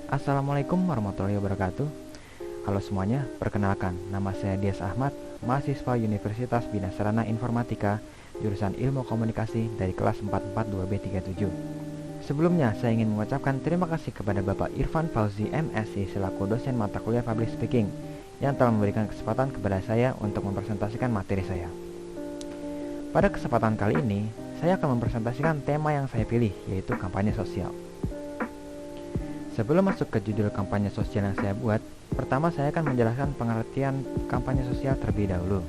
Assalamualaikum warahmatullahi wabarakatuh. Halo semuanya, perkenalkan, nama saya Dias Ahmad, mahasiswa Universitas Bina Sarana Informatika, jurusan Ilmu Komunikasi dari kelas 442B37. Sebelumnya, saya ingin mengucapkan terima kasih kepada Bapak Irfan Fauzi MSc selaku dosen mata kuliah Public Speaking yang telah memberikan kesempatan kepada saya untuk mempresentasikan materi saya. Pada kesempatan kali ini, saya akan mempresentasikan tema yang saya pilih, yaitu kampanye sosial. Sebelum masuk ke judul kampanye sosial yang saya buat, pertama saya akan menjelaskan pengertian kampanye sosial terlebih dahulu.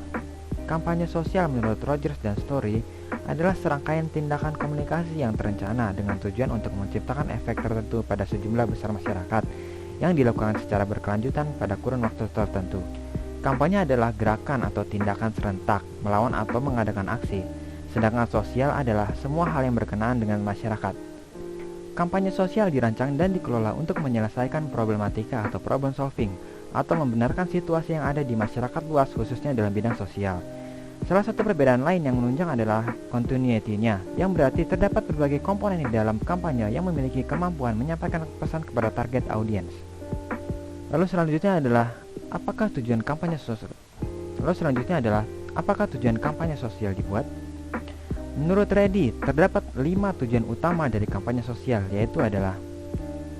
Kampanye sosial menurut Rogers dan Story adalah serangkaian tindakan komunikasi yang terencana dengan tujuan untuk menciptakan efek tertentu pada sejumlah besar masyarakat yang dilakukan secara berkelanjutan pada kurun waktu tertentu. Kampanye adalah gerakan atau tindakan serentak melawan atau mengadakan aksi, sedangkan sosial adalah semua hal yang berkenaan dengan masyarakat. Kampanye sosial dirancang dan dikelola untuk menyelesaikan problematika atau problem solving atau membenarkan situasi yang ada di masyarakat luas khususnya dalam bidang sosial. Salah satu perbedaan lain yang menunjang adalah continuity-nya, yang berarti terdapat berbagai komponen di dalam kampanye yang memiliki kemampuan menyampaikan pesan kepada target audiens. Lalu selanjutnya adalah apakah tujuan kampanye sosial dibuat? Menurut Reddy, terdapat 5 tujuan utama dari kampanye sosial, yaitu adalah: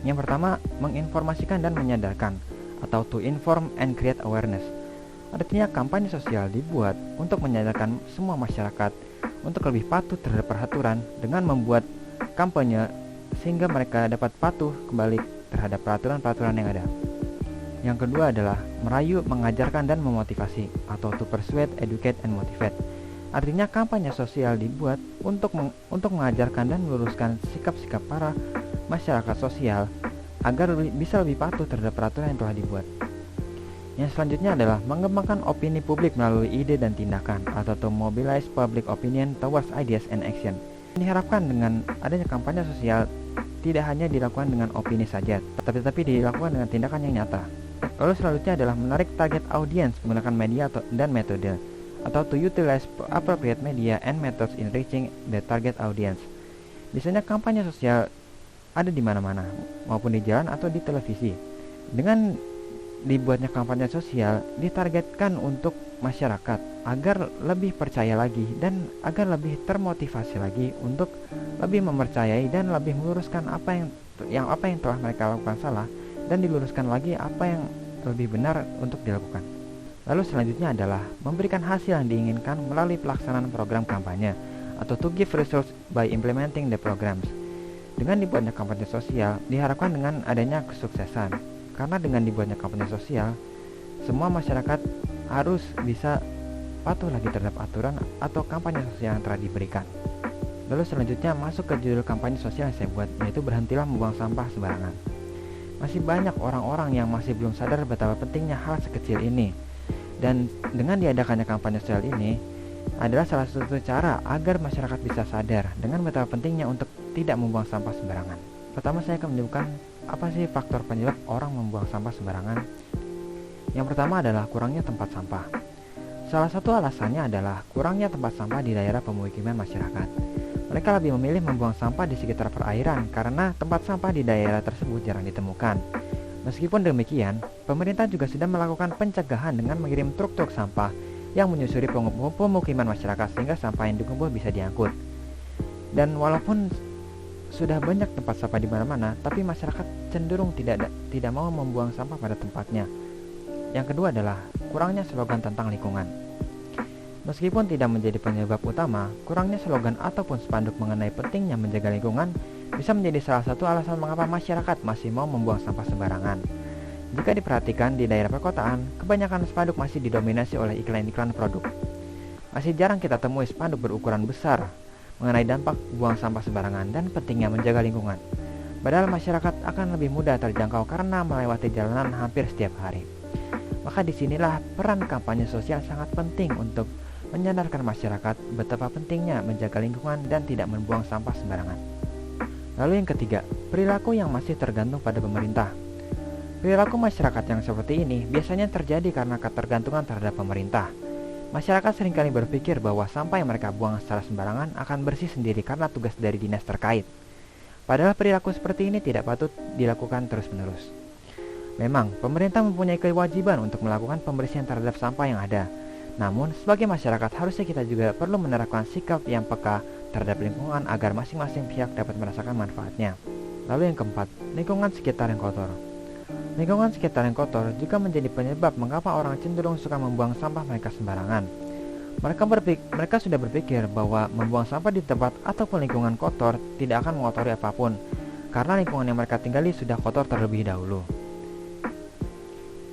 yang pertama, menginformasikan dan menyadarkan, atau to inform and create awareness. Artinya kampanye sosial dibuat untuk menyadarkan semua masyarakat untuk lebih patuh terhadap peraturan dengan membuat kampanye sehingga mereka dapat patuh kembali terhadap peraturan-peraturan yang ada. Yang kedua adalah merayu, mengajarkan, dan memotivasi, atau to persuade, educate, and motivate. Artinya kampanye sosial dibuat untuk mengajarkan dan meluruskan sikap-sikap para masyarakat sosial agar bisa lebih patuh terhadap peraturan yang telah dibuat. Yang selanjutnya adalah mengembangkan opini publik melalui ide dan tindakan, atau to mobilize public opinion towards ideas and action. Diharapkan dengan adanya kampanye sosial tidak hanya dilakukan dengan opini saja, tetapi dilakukan dengan tindakan yang nyata. Lalu selanjutnya adalah menarik target audience menggunakan media dan metode, atau to utilize appropriate media and methods in reaching the target audience. Biasanya kampanye sosial ada di mana-mana, maupun di jalan atau di televisi. Dengan dibuatnya kampanye sosial, ditargetkan untuk masyarakat agar lebih percaya lagi dan agar lebih termotivasi lagi untuk lebih mempercayai dan lebih meluruskan apa yang telah mereka lakukan salah, dan diluruskan lagi apa yang lebih benar untuk dilakukan. Lalu selanjutnya adalah memberikan hasil yang diinginkan melalui pelaksanaan program kampanye, atau to give results by implementing the programs. Dengan dibuatnya kampanye sosial diharapkan dengan adanya kesuksesan, karena dengan dibuatnya kampanye sosial semua masyarakat harus bisa patuh lagi terhadap aturan atau kampanye sosial yang telah diberikan. Lalu selanjutnya masuk ke judul kampanye sosial yang saya buat, yaitu berhentilah membuang sampah sembarangan. Masih banyak orang-orang yang masih belum sadar betapa pentingnya hal sekecil ini. Dan dengan diadakannya kampanye sosial ini adalah salah satu cara agar masyarakat bisa sadar dengan betapa pentingnya untuk tidak membuang sampah sembarangan. Pertama, saya akan menyebutkan apa sih faktor penyebab orang membuang sampah sembarangan. Yang pertama adalah kurangnya tempat sampah. Salah satu alasannya adalah kurangnya tempat sampah di daerah pemukiman masyarakat. Mereka lebih memilih membuang sampah di sekitar perairan karena tempat sampah di daerah tersebut jarang ditemukan. Meskipun demikian, pemerintah juga sudah melakukan pencegahan dengan mengirim truk-truk sampah yang menyusuri pemukiman masyarakat sehingga sampah yang dikumpul bisa diangkut. Dan walaupun sudah banyak tempat sampah di mana-mana, tapi masyarakat cenderung tidak mau membuang sampah pada tempatnya. Yang kedua adalah kurangnya slogan tentang lingkungan. Meskipun tidak menjadi penyebab utama, kurangnya slogan ataupun spanduk mengenai pentingnya menjaga lingkungan bisa menjadi salah satu alasan mengapa masyarakat masih mau membuang sampah sembarangan. Jika diperhatikan di daerah perkotaan, kebanyakan spanduk masih didominasi oleh iklan-iklan produk. Masih jarang kita temui spanduk berukuran besar mengenai dampak buang sampah sembarangan dan pentingnya menjaga lingkungan. Padahal masyarakat akan lebih mudah terjangkau karena melewati jalanan hampir setiap hari. Maka disinilah peran kampanye sosial sangat penting untuk menyadarkan masyarakat betapa pentingnya menjaga lingkungan dan tidak membuang sampah sembarangan. Lalu yang ketiga, perilaku yang masih tergantung pada pemerintah. Perilaku masyarakat yang seperti ini biasanya terjadi karena ketergantungan terhadap pemerintah. Masyarakat seringkali berpikir bahwa sampah yang mereka buang secara sembarangan akan bersih sendiri karena tugas dari dinas terkait. Padahal perilaku seperti ini tidak patut dilakukan terus-menerus. Memang, pemerintah mempunyai kewajiban untuk melakukan pembersihan terhadap sampah yang ada. Namun, sebagai masyarakat harusnya kita juga perlu menerapkan sikap yang peka terhadap lingkungan agar masing-masing pihak dapat merasakan manfaatnya. Lalu yang keempat, lingkungan sekitar yang kotor. Lingkungan sekitar yang kotor juga menjadi penyebab mengapa orang cenderung suka membuang sampah mereka sembarangan. Mereka sudah berpikir bahwa membuang sampah di tempat ataupun lingkungan kotor tidak akan mengotori apapun, karena lingkungan yang mereka tinggali sudah kotor terlebih dahulu.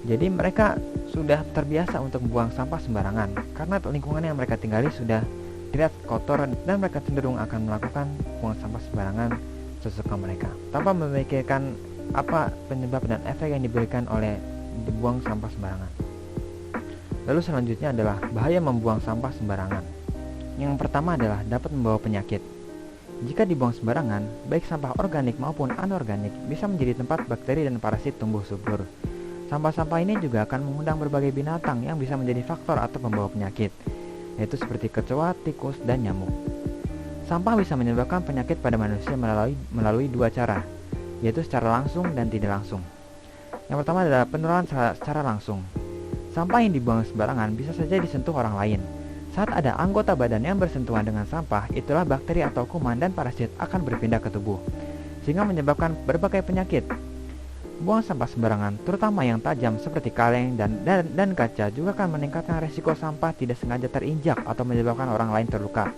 Jadi mereka sudah terbiasa untuk membuang sampah sembarangan, karena lingkungan yang mereka tinggali sudah terlihat kotor dan mereka cenderung akan melakukan buang sampah sembarangan sesuka mereka, tanpa memikirkan apa penyebab dan efek yang diberikan oleh dibuang sampah sembarangan. Lalu selanjutnya adalah bahaya membuang sampah sembarangan. Yang pertama adalah dapat membawa penyakit. Jika dibuang sembarangan, baik sampah organik maupun anorganik bisa menjadi tempat bakteri dan parasit tumbuh subur. Sampah-sampah ini juga akan mengundang berbagai binatang yang bisa menjadi faktor atau pembawa penyakit, yaitu seperti kecoa, tikus, dan nyamuk. Sampah bisa menyebabkan penyakit pada manusia melalui dua cara, yaitu secara langsung dan tidak langsung. Yang pertama adalah penularan secara langsung. Sampah yang dibuang sembarangan bisa saja disentuh orang lain. Saat ada anggota badan yang bersentuhan dengan sampah, itulah bakteri atau kuman dan parasit akan berpindah ke tubuh, sehingga menyebabkan berbagai penyakit. Buang sampah sembarangan, terutama yang tajam seperti kaleng dan kaca, juga akan meningkatkan resiko sampah tidak sengaja terinjak atau menyebabkan orang lain terluka.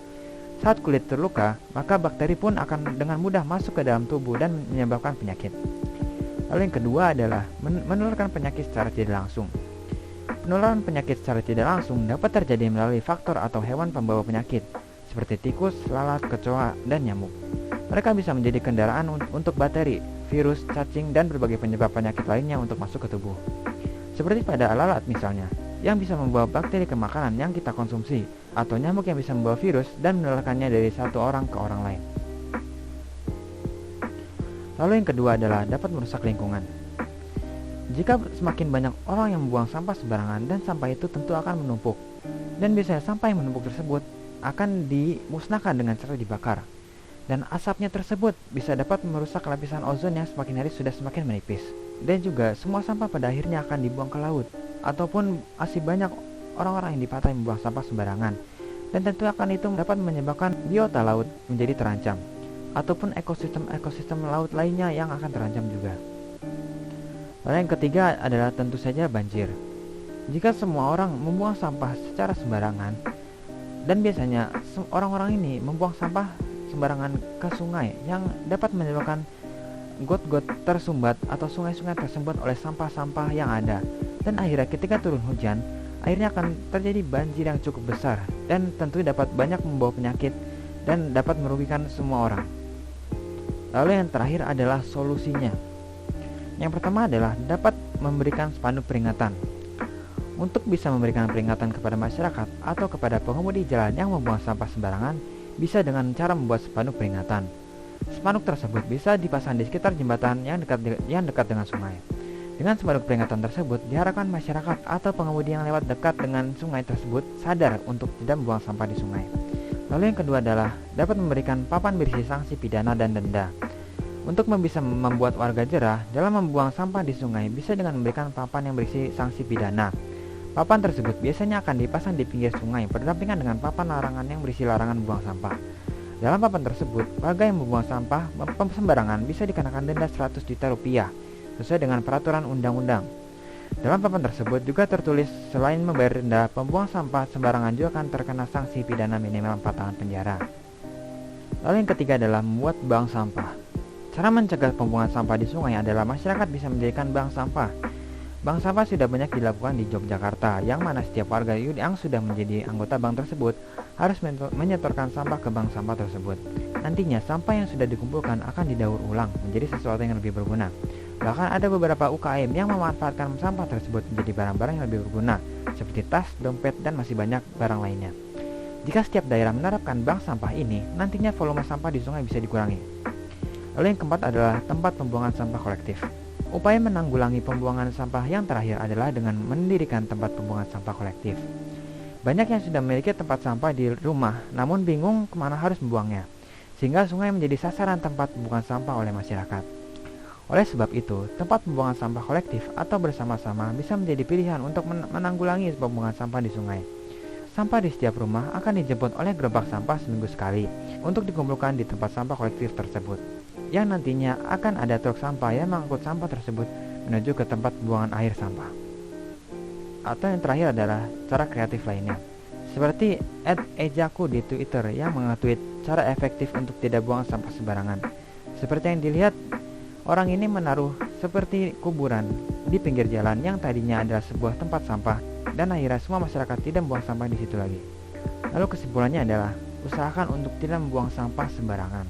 Saat kulit terluka, maka bakteri pun akan dengan mudah masuk ke dalam tubuh dan menyebabkan penyakit. Lalu yang kedua adalah menularkan penyakit secara tidak langsung. Penularan penyakit secara tidak langsung dapat terjadi melalui faktor atau hewan pembawa penyakit, seperti tikus, lalat, kecoa, dan nyamuk. Mereka bisa menjadi kendaraan untuk bakteri, virus, cacing, dan berbagai penyebab penyakit lainnya untuk masuk ke tubuh. Seperti pada lalat misalnya, yang bisa membawa bakteri ke makanan yang kita konsumsi, atau nyamuk yang bisa membawa virus dan menularkannya dari satu orang ke orang lain. Lalu yang kedua adalah dapat merusak lingkungan. Jika semakin banyak orang yang membuang sampah sembarangan, dan sampah itu tentu akan menumpuk, dan biasanya sampah yang menumpuk tersebut akan dimusnahkan dengan cara dibakar, dan asapnya tersebut bisa dapat merusak lapisan ozon yang semakin hari sudah semakin menipis. Dan juga semua sampah pada akhirnya akan dibuang ke laut, ataupun masih banyak orang-orang yang di pantai membuang sampah sembarangan, dan tentu akan itu dapat menyebabkan biota laut menjadi terancam, ataupun ekosistem laut lainnya yang akan terancam juga. Lalu yang ketiga adalah tentu saja banjir. Jika semua orang membuang sampah secara sembarangan, dan biasanya orang-orang ini membuang sampah sembarangan ke sungai yang dapat menyebabkan got-got tersumbat atau sungai-sungai tersumbat oleh sampah-sampah yang ada, dan akhirnya ketika turun hujan, akhirnya akan terjadi banjir yang cukup besar, dan tentu dapat banyak membawa penyakit dan dapat merugikan semua orang. Lalu yang terakhir adalah solusinya. Yang pertama adalah dapat memberikan spanduk peringatan. Untuk bisa memberikan peringatan kepada masyarakat atau kepada pengemudi jalan yang membuang sampah sembarangan, bisa dengan cara membuat spanduk peringatan. Spanduk tersebut bisa dipasang di sekitar jembatan yang dekat dengan sungai. Dengan spanduk peringatan tersebut, diharapkan masyarakat atau pengemudi yang lewat dekat dengan sungai tersebut sadar untuk tidak membuang sampah di sungai. Lalu yang kedua adalah dapat memberikan papan berisi sanksi pidana dan denda. Untuk bisa membuat warga jerah dalam membuang sampah di sungai, bisa dengan memberikan papan yang berisi sanksi pidana. Papan tersebut biasanya akan dipasang di pinggir sungai berdampingan dengan papan larangan yang berisi larangan membuang sampah. Dalam papan tersebut, warga yang membuang sampah sembarangan bisa dikenakan denda 100 juta rupiah sesuai dengan peraturan undang-undang. Dalam papan tersebut juga tertulis selain membayar denda, pembuang sampah sembarangan juga akan terkena sanksi pidana minimal 4 tahun penjara. Lalu yang ketiga adalah membuat bank sampah. Cara mencegah pembuangan sampah di sungai adalah masyarakat bisa mendirikan bank sampah. Bank sampah sudah banyak dilakukan di Yogyakarta, yang mana setiap warga yang sudah menjadi anggota bank tersebut harus menyetorkan sampah ke bank sampah tersebut. Nantinya sampah yang sudah dikumpulkan akan didaur ulang menjadi sesuatu yang lebih berguna. Bahkan ada beberapa UKM yang memanfaatkan sampah tersebut menjadi barang-barang yang lebih berguna, seperti tas, dompet, dan masih banyak barang lainnya. Jika setiap daerah menerapkan bank sampah ini, nantinya volume sampah di sungai bisa dikurangi. Lalu yang keempat adalah tempat pembuangan sampah kolektif. Upaya menanggulangi pembuangan sampah yang terakhir adalah dengan mendirikan tempat pembuangan sampah kolektif. Banyak yang sudah memiliki tempat sampah di rumah, namun bingung kemana harus membuangnya, sehingga sungai menjadi sasaran tempat pembuangan sampah oleh masyarakat. Oleh sebab itu, tempat pembuangan sampah kolektif atau bersama-sama bisa menjadi pilihan untuk menanggulangi pembuangan sampah di sungai. Sampah di setiap rumah akan dijemput oleh gerobak sampah seminggu sekali untuk dikumpulkan di tempat sampah kolektif tersebut, yang nantinya akan ada truk sampah yang mengangkut sampah tersebut menuju ke tempat pembuangan akhir sampah. Atau yang terakhir adalah cara kreatif lainnya, seperti @ejaku di Twitter yang nge-tweet cara efektif untuk tidak buang sampah sembarangan. Seperti yang dilihat, orang ini menaruh seperti kuburan di pinggir jalan yang tadinya adalah sebuah tempat sampah, dan akhirnya semua masyarakat tidak membuang sampah di situ lagi. Lalu kesimpulannya adalah, usahakan untuk tidak membuang sampah sembarangan.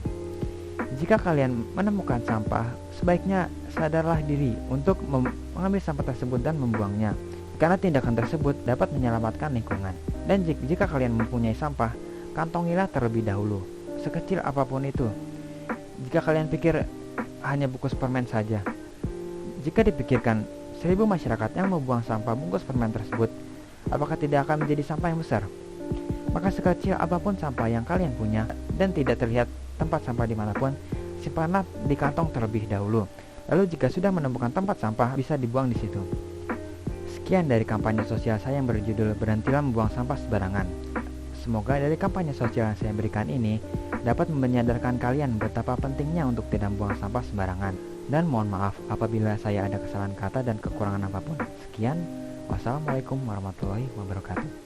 Jika kalian menemukan sampah, sebaiknya sadarlah diri untuk mengambil sampah tersebut dan membuangnya, karena tindakan tersebut dapat menyelamatkan lingkungan. Dan jika kalian mempunyai sampah, kantongilah terlebih dahulu, sekecil apapun itu. Jika kalian pikir hanya bungkus permen saja, jika dipikirkan 1000 masyarakat yang membuang sampah bungkus permen tersebut, apakah tidak akan menjadi sampah yang besar? Maka sekecil apapun sampah yang kalian punya dan tidak terlihat tempat sampah dimanapun, simpanlah di kantong terlebih dahulu. Lalu jika sudah menemukan tempat sampah, bisa dibuang di situ. Sekian dari kampanye sosial saya yang berjudul Berhentilah Membuang Sampah Sembarangan. Semoga dari kampanye sosial yang saya berikan ini dapat menyadarkan kalian betapa pentingnya untuk tidak membuang sampah sembarangan. Dan mohon maaf apabila saya ada kesalahan kata dan kekurangan apapun. Sekian, wassalamualaikum warahmatullahi wabarakatuh.